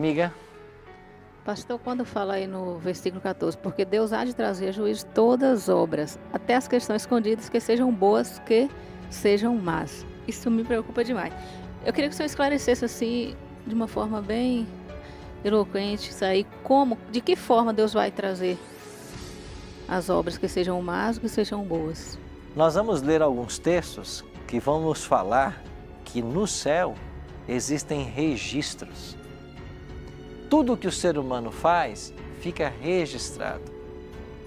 Amiga, Pastor, quando fala aí no versículo 14, porque Deus há de trazer a juízo todas as obras, até as que estão escondidas, que sejam boas, que sejam más. Isso me preocupa demais. Eu queria que o senhor esclarecesse assim, de uma forma bem eloquente, isso aí, de que forma Deus vai trazer as obras que sejam más, que sejam boas. nós vamos ler alguns textos que vão nos falar que no céu existem registros. Tudo que o ser humano faz fica registrado.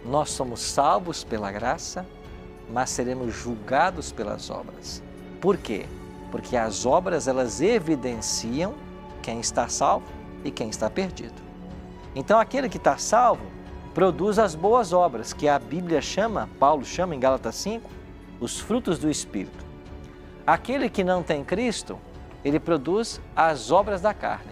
Nós somos salvos pela graça, mas seremos julgados pelas obras. Por quê? Porque as obras elas evidenciam quem está salvo e quem está perdido. Então aquele que está salvo produz as boas obras, que a Bíblia chama, Paulo chama em Gálatas 5, os frutos do Espírito. Aquele que não tem Cristo, ele produz as obras da carne.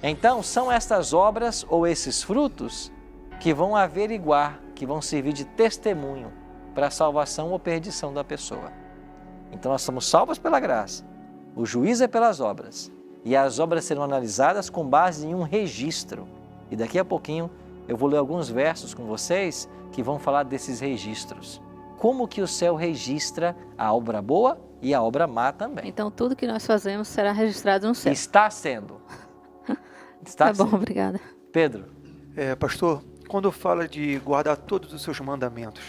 Então, são estas obras ou esses frutos que vão averiguar, que vão servir de testemunho para a salvação ou perdição da pessoa. Então, nós somos salvos pela graça, o juízo é pelas obras, e as obras serão analisadas com base em um registro. E daqui a pouquinho eu vou ler alguns versos com vocês que vão falar desses registros. Como que o céu registra a obra boa e a obra má também. Então, tudo que nós fazemos será registrado no céu. Está sendo. Tá bom, obrigada. Pedro. Pastor, quando fala de guardar todos os seus mandamentos,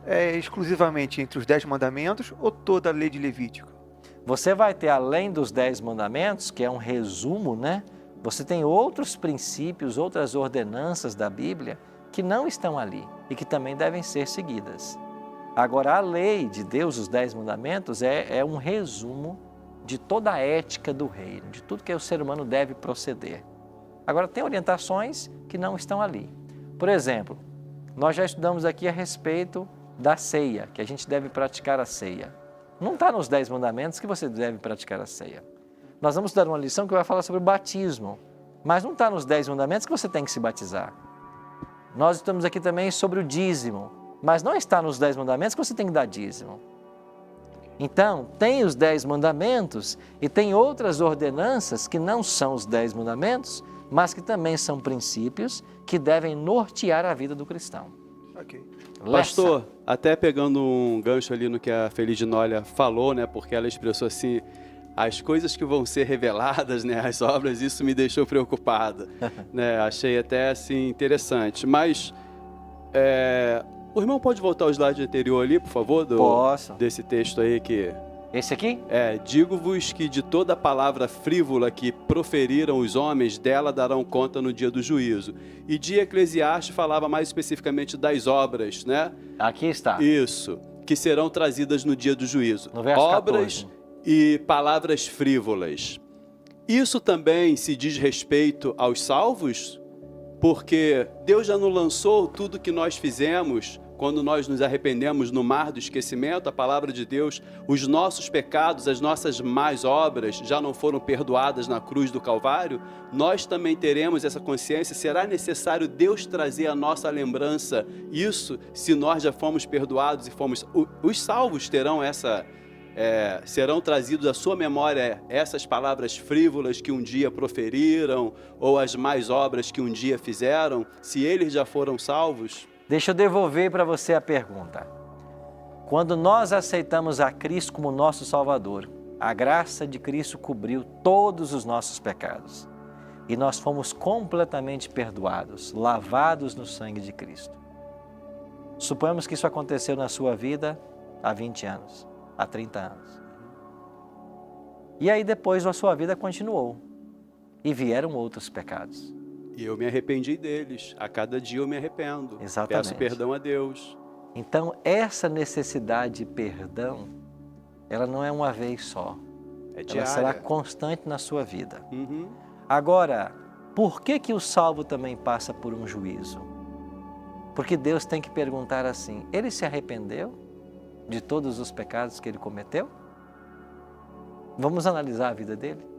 é exclusivamente entre os 10 mandamentos ou toda a lei de Levítico? Você vai ter, além dos 10 mandamentos, que é um resumo, né? Você tem outros princípios, outras ordenanças da Bíblia que não estão ali e que também devem ser seguidas. Agora, a lei de Deus, os 10 mandamentos, é um resumo de toda a ética do reino, de tudo que o ser humano deve proceder. Agora, tem orientações que não estão ali. Por exemplo, nós já estudamos aqui a respeito da ceia, que a gente deve praticar a ceia. Não está nos 10 mandamentos que você deve praticar a ceia. Nós vamos dar uma lição que vai falar sobre o batismo, mas não está nos 10 mandamentos que você tem que se batizar. Nós estamos aqui também sobre o dízimo, mas não está nos 10 mandamentos que você tem que dar dízimo. Então, tem os 10 mandamentos e tem outras ordenanças que não são os 10 mandamentos, mas que também são princípios que devem nortear a vida do cristão. Ok. Pastor, até pegando um gancho ali no que a Feliz de Nólia falou, né, porque ela expressou assim, as coisas que vão ser reveladas, né, as obras, isso me deixou preocupada, né, achei até assim interessante, mas o irmão pode voltar ao slide anterior ali, por favor? Posso. Desse texto aí que... Esse aqui? Digo-vos que de toda palavra frívola que proferiram os homens, dela darão conta no dia do juízo. E de Eclesiastes falava mais especificamente das obras, né? Aqui está. Isso, que serão trazidas no dia do juízo. No verso Obras 14. e palavras frívolas. Isso também se diz respeito aos salvos? Porque Deus já nos lançou tudo que nós fizemos quando nós nos arrependemos no mar do esquecimento, a palavra de Deus, os nossos pecados, as nossas más obras já não foram perdoadas na cruz do Calvário, nós também teremos essa consciência. Será necessário Deus trazer à nossa lembrança isso, se nós já fomos perdoados e fomos... Os salvos terão serão trazidos à sua memória essas palavras frívolas que um dia proferiram, ou as más obras que um dia fizeram, se eles já foram salvos? Deixa eu devolver para você a pergunta. Quando nós aceitamos a Cristo como nosso Salvador, a graça de Cristo cobriu todos os nossos pecados. E nós fomos completamente perdoados, lavados no sangue de Cristo. Suponhamos que isso aconteceu na sua vida há 20 anos, há 30 anos. E aí depois a sua vida continuou. E vieram outros pecados. E eu me arrependi deles. A cada dia eu me arrependo. Exatamente. Peço perdão a Deus. Então, essa necessidade de perdão, ela não é uma vez só. Ela será constante na sua vida. Agora, por que o salvo também passa por um juízo? Porque Deus tem que perguntar assim, ele se arrependeu de todos os pecados que ele cometeu? Vamos analisar a vida dele?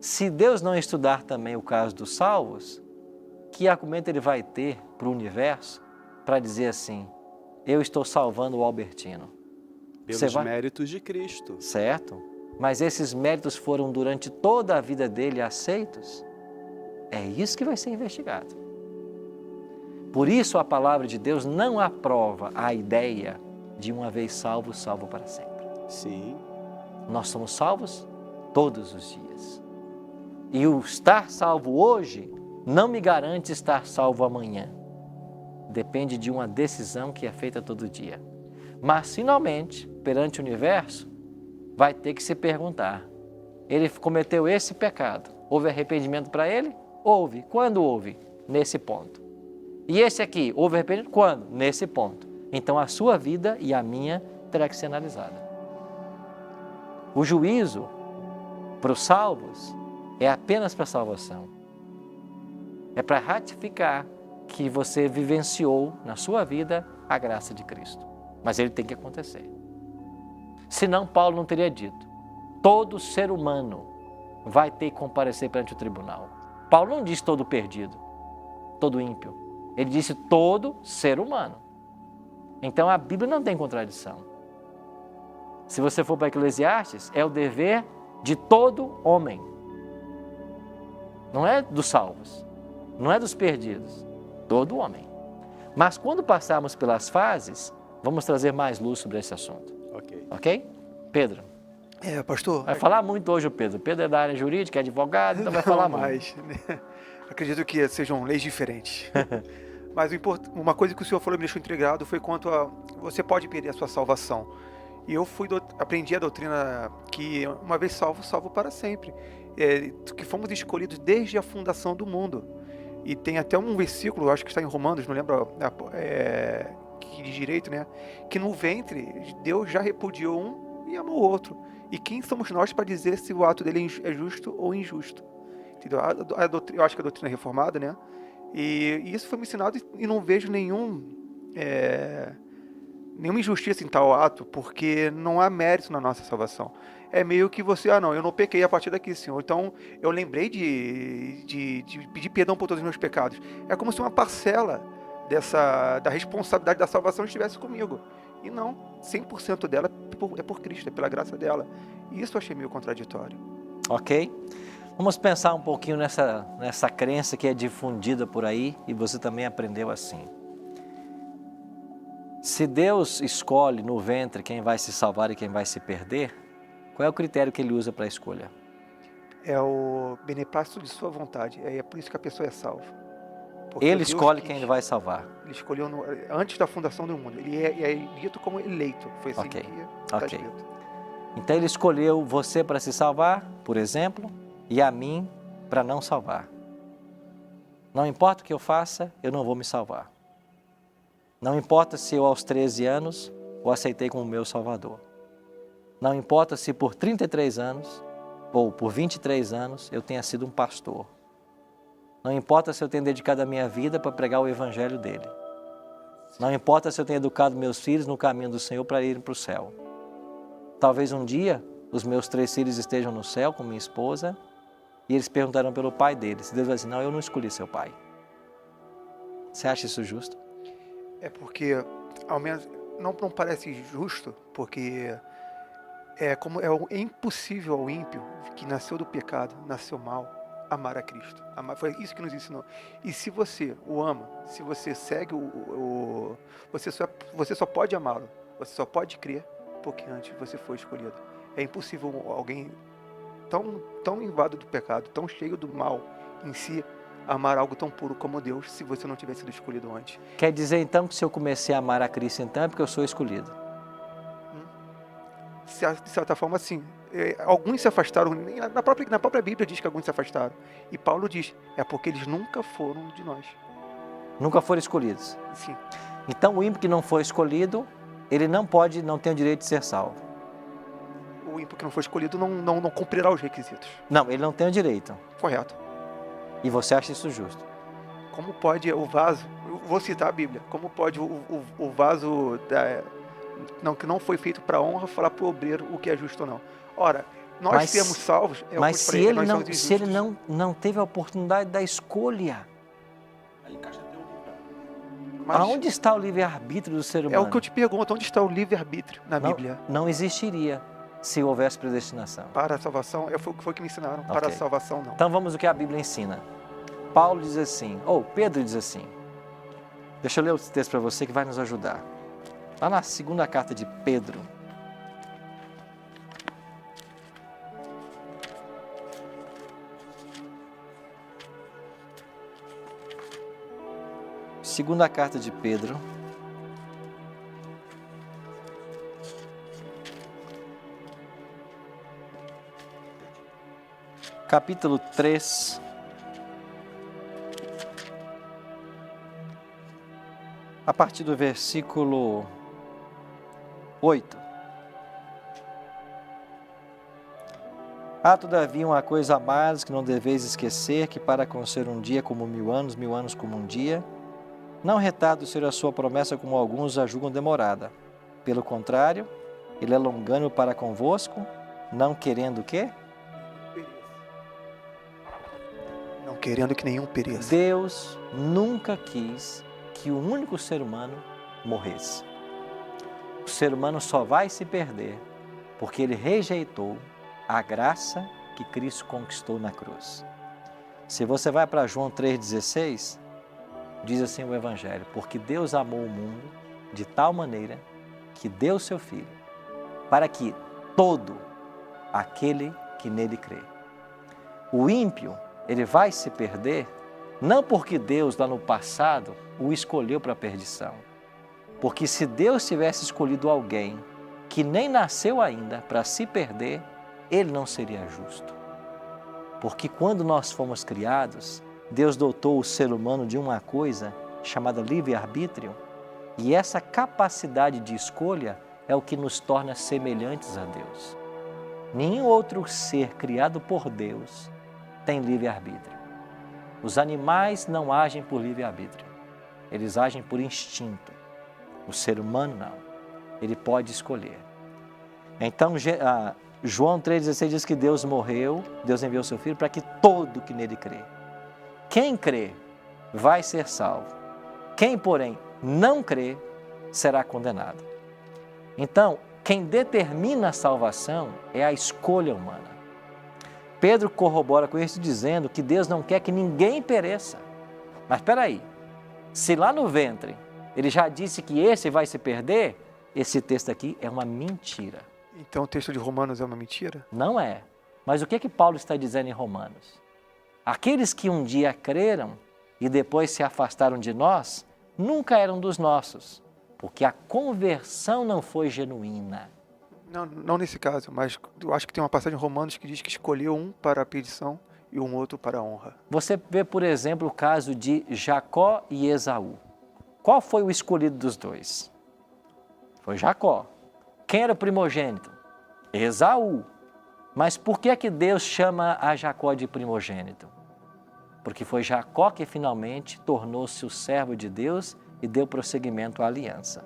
Se Deus não estudar também o caso dos salvos, que argumento ele vai ter para o universo para dizer assim, eu estou salvando o Albertino? Pelos méritos de Cristo. Certo? mas esses méritos foram durante toda a vida dele aceitos, é isso que vai ser investigado. Por isso a palavra de Deus não aprova a ideia de uma vez salvo, salvo para sempre. Sim. Nós somos salvos todos os dias. E o estar salvo hoje não me garante estar salvo amanhã. Depende de uma decisão que é feita todo dia. Mas, finalmente, perante o universo, vai ter que se perguntar: ele cometeu esse pecado, houve arrependimento para ele? Houve. Quando houve? Nesse ponto. E esse aqui, houve arrependimento? Quando? Nesse ponto. Então, a sua vida e a minha terá que ser analisada. O juízo para os salvos é apenas para a salvação. É para ratificar que você vivenciou na sua vida a graça de Cristo. Mas ele tem que acontecer. Senão, Paulo não teria dito: todo ser humano vai ter que comparecer perante o tribunal. Paulo não disse todo perdido, todo ímpio. Ele disse todo ser humano. Então, a Bíblia não tem contradição. Se você for para Eclesiastes, é o dever de todo homem. Não é dos salvos, não é dos perdidos, todo homem. Mas quando passarmos pelas fases, vamos trazer mais luz sobre esse assunto. Ok? Pedro? Pastor... Vai falar muito hoje o Pedro. Pedro é da área jurídica, é advogado, então vai falar mais. Acredito que sejam leis diferentes. Mas uma coisa que o senhor falou e me deixou intrigado foi quanto a você pode perder a sua salvação. E eu aprendi a doutrina que uma vez salvo, salvo para sempre. Que fomos escolhidos desde a fundação do mundo. E tem até um versículo, acho que está em Romanos, não lembro de direito, né? Que no ventre Deus já repudiou um e amou o outro. E quem somos nós para dizer se o ato dele é justo ou injusto? Entendeu? Eu acho que a doutrina é reformada, né? E isso foi me ensinado e não vejo nenhuma injustiça em tal ato, porque não há mérito na nossa salvação. É meio que você, não, eu não pequei a partir daqui, Senhor. Então, eu lembrei de pedir perdão por todos os meus pecados. É como se uma parcela da responsabilidade da salvação estivesse comigo. E não, 100% dela é por Cristo, é pela graça dela. E isso eu achei meio contraditório. Ok. Vamos pensar um pouquinho nessa crença que é difundida por aí e você também aprendeu assim. Se Deus escolhe no ventre quem vai se salvar e quem vai se perder, qual é o critério que ele usa para a escolha? É o beneplácito de sua vontade. É por isso que a pessoa é salva. Porque ele escolhe quem ele vai salvar. Ele escolheu antes da fundação do mundo. Ele é dito como eleito. Foi assim que está escrito. Então ele escolheu você para se salvar, por exemplo, e a mim para não salvar. Não importa o que eu faça, eu não vou me salvar. Não importa se eu aos 13 anos o aceitei como meu salvador. Não importa se por 33 anos ou por 23 anos eu tenha sido um pastor. Não importa se eu tenho dedicado a minha vida para pregar o evangelho dele. Não importa se eu tenho educado meus filhos no caminho do Senhor para irem para o céu. Talvez um dia os meus 3 filhos estejam no céu com minha esposa e eles perguntarão pelo pai deles. Deus vai dizer: não, eu não escolhi seu pai. Você acha isso justo? É porque, ao menos, não parece justo, porque é impossível ao ímpio que nasceu do pecado, nasceu mal, amar a Cristo. Foi isso que nos ensinou. E se você o ama, se você segue você só pode amá-lo, você só pode crer porque antes você foi escolhido. É impossível alguém tão invado do pecado, tão cheio do mal em si, amar algo tão puro como Deus, se você não tivesse sido escolhido antes. Quer dizer então que se eu comecei a amar a Cristo então é porque eu sou escolhido? De certa forma, sim. Alguns se afastaram, na própria Bíblia diz que alguns se afastaram. E Paulo diz, é porque eles nunca foram de nós. Nunca foram escolhidos? Sim. Então o ímpio que não foi escolhido, ele não tem o direito de ser salvo. O ímpio que não foi escolhido não cumprirá os requisitos. Não, ele não tem o direito. Correto. E você acha isso justo? Como pode o vaso, eu vou citar a Bíblia, como pode o vaso que não foi feito para honra falar para o obreiro o que é justo ou não? Ora, nós sermos salvos... Mas se ele não teve a oportunidade da escolha, aonde está o livre-arbítrio do ser humano? É o que eu te pergunto, onde está o livre-arbítrio na Bíblia? Não existiria. se houvesse predestinação. Para a salvação, foi o que me ensinaram. Para Ok. a salvação, não. Então vamos ao que a Bíblia ensina. Paulo diz assim, ou Pedro diz assim. Deixa eu ler o texto para você que vai nos ajudar. Lá na segunda carta de Pedro. Segunda carta de Pedro. Capítulo 3. A partir do versículo 8. Há todavia uma coisa a mais que não deveis esquecer, que para com ser um dia como 1000 anos como um dia, não retardo ser a sua promessa como alguns a julgam demorada. Pelo contrário, ele é longânimo para convosco, não querendo o quê? Não querendo que nenhum pereça. Deus nunca quis que o único ser humano morresse. O ser humano só vai se perder porque ele rejeitou a graça que Cristo conquistou na cruz. Se você vai para João 3,16, diz assim o Evangelho: porque Deus amou o mundo de tal maneira que deu seu Filho, para que todo aquele que nele crê. O ímpio, ele vai se perder, não porque Deus lá no passado o escolheu para a perdição. Porque se Deus tivesse escolhido alguém que nem nasceu ainda para se perder, ele não seria justo. Porque quando nós fomos criados, Deus dotou o ser humano de uma coisa chamada livre-arbítrio, e essa capacidade de escolha é o que nos torna semelhantes a Deus. Nenhum outro ser criado por Deus tem livre-arbítrio. Os animais não agem por livre-arbítrio, eles agem por instinto. O ser humano não, ele pode escolher. Então, João 3,16 diz que Deus morreu, Deus enviou seu Filho para que todo que nele crê. Quem crê vai ser salvo. Quem, porém, não crê, será condenado. Então, quem determina a salvação é a escolha humana. Pedro corrobora com isso dizendo que Deus não quer que ninguém pereça. Mas espera aí, se lá no ventre ele já disse que esse vai se perder, esse texto aqui é uma mentira. Então o texto de Romanos é uma mentira? Não é. Mas o que Paulo está dizendo em Romanos? Aqueles que um dia creram e depois se afastaram de nós, nunca eram dos nossos, porque a conversão não foi genuína. Não nesse caso, mas eu acho que tem uma passagem em Romanos que diz que escolheu um para a perdição e um outro para a honra. Você vê, por exemplo, o caso de Jacó e Esaú. Qual foi o escolhido dos dois? Foi Jacó. Quem era o primogênito? Esaú. Mas por que é que Deus chama a Jacó de primogênito? Porque foi Jacó que finalmente tornou-se o servo de Deus e deu prosseguimento à aliança.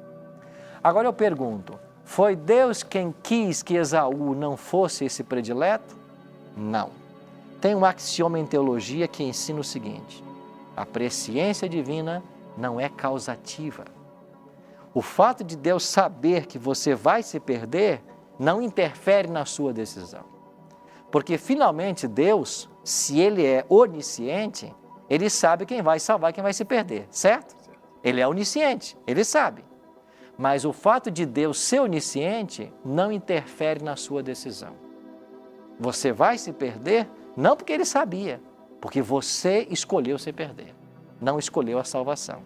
Agora eu pergunto, foi Deus quem quis que Esaú não fosse esse predileto? Não. Tem um axioma em teologia que ensina o seguinte: a presciência divina não é causativa. O fato de Deus saber que você vai se perder não interfere na sua decisão. Porque finalmente Deus, se Ele é onisciente, Ele sabe quem vai salvar e quem vai se perder, certo? Ele é onisciente, Ele sabe. Mas o fato de Deus ser onisciente não interfere na sua decisão. Você vai se perder não porque Ele sabia, porque você escolheu se perder, não escolheu a salvação.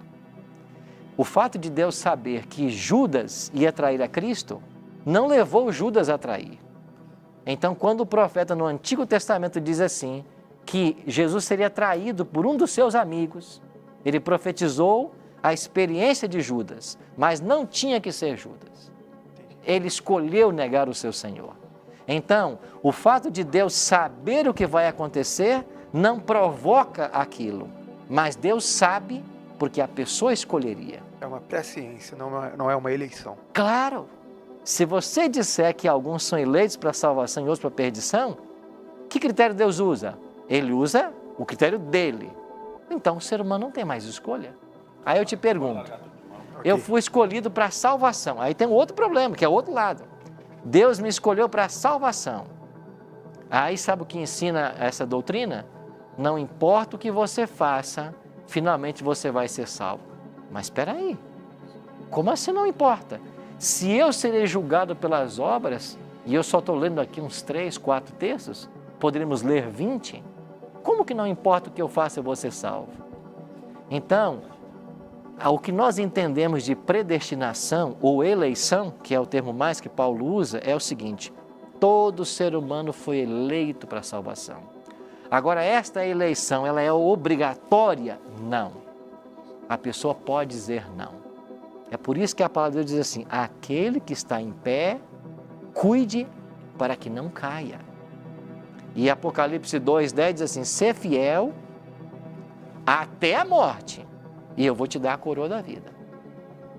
O fato de Deus saber que Judas ia trair a Cristo não levou Judas a trair. Então, quando o profeta no Antigo Testamento diz assim, que Jesus seria traído por um dos seus amigos, ele profetizou a experiência de Judas, mas não tinha que ser Judas. Ele escolheu negar o seu Senhor. Então, o fato de Deus saber o que vai acontecer não provoca aquilo, mas Deus sabe porque a pessoa escolheria. É uma presciência, não é uma eleição. Claro! Se você disser que alguns são eleitos para a salvação e outros para a perdição, que critério Deus usa? Ele usa o critério dele. Então o ser humano não tem mais escolha. Aí eu te pergunto, eu fui escolhido para a salvação. Aí tem um outro problema, que é o outro lado. Deus me escolheu para a salvação. Aí sabe o que ensina essa doutrina? Não importa o que você faça, finalmente você vai ser salvo. Mas espera aí, como assim não importa? Se eu serei julgado pelas obras, e eu só estou lendo aqui uns 3, 4 textos, poderíamos ler 20, como que não importa o que eu faça, eu vou ser salvo? Então, o que nós entendemos de predestinação ou eleição, que é o termo mais que Paulo usa, é o seguinte: todo ser humano foi eleito para a salvação. Agora, esta eleição, ela é obrigatória? Não. A pessoa pode dizer não. É por isso que a palavra de Deus diz assim: aquele que está em pé, cuide para que não caia. E Apocalipse 2:10 diz assim: ser fiel até a morte, e eu vou te dar a coroa da vida.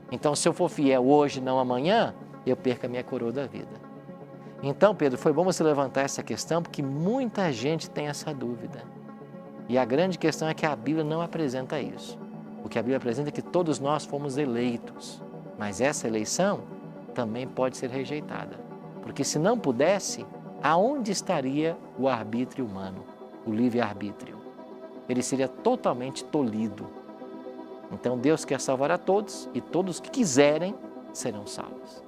Então, se eu for fiel hoje, não amanhã, eu perco a minha coroa da vida. Então, Pedro, foi bom você levantar essa questão, porque muita gente tem essa dúvida. E a grande questão é que a Bíblia não apresenta isso. O que a Bíblia apresenta é que todos nós fomos eleitos, mas essa eleição também pode ser rejeitada. Porque se não pudesse, aonde estaria o arbítrio humano, o livre-arbítrio? Ele seria totalmente tolhido. Então Deus quer salvar a todos, e todos que quiserem serão salvos.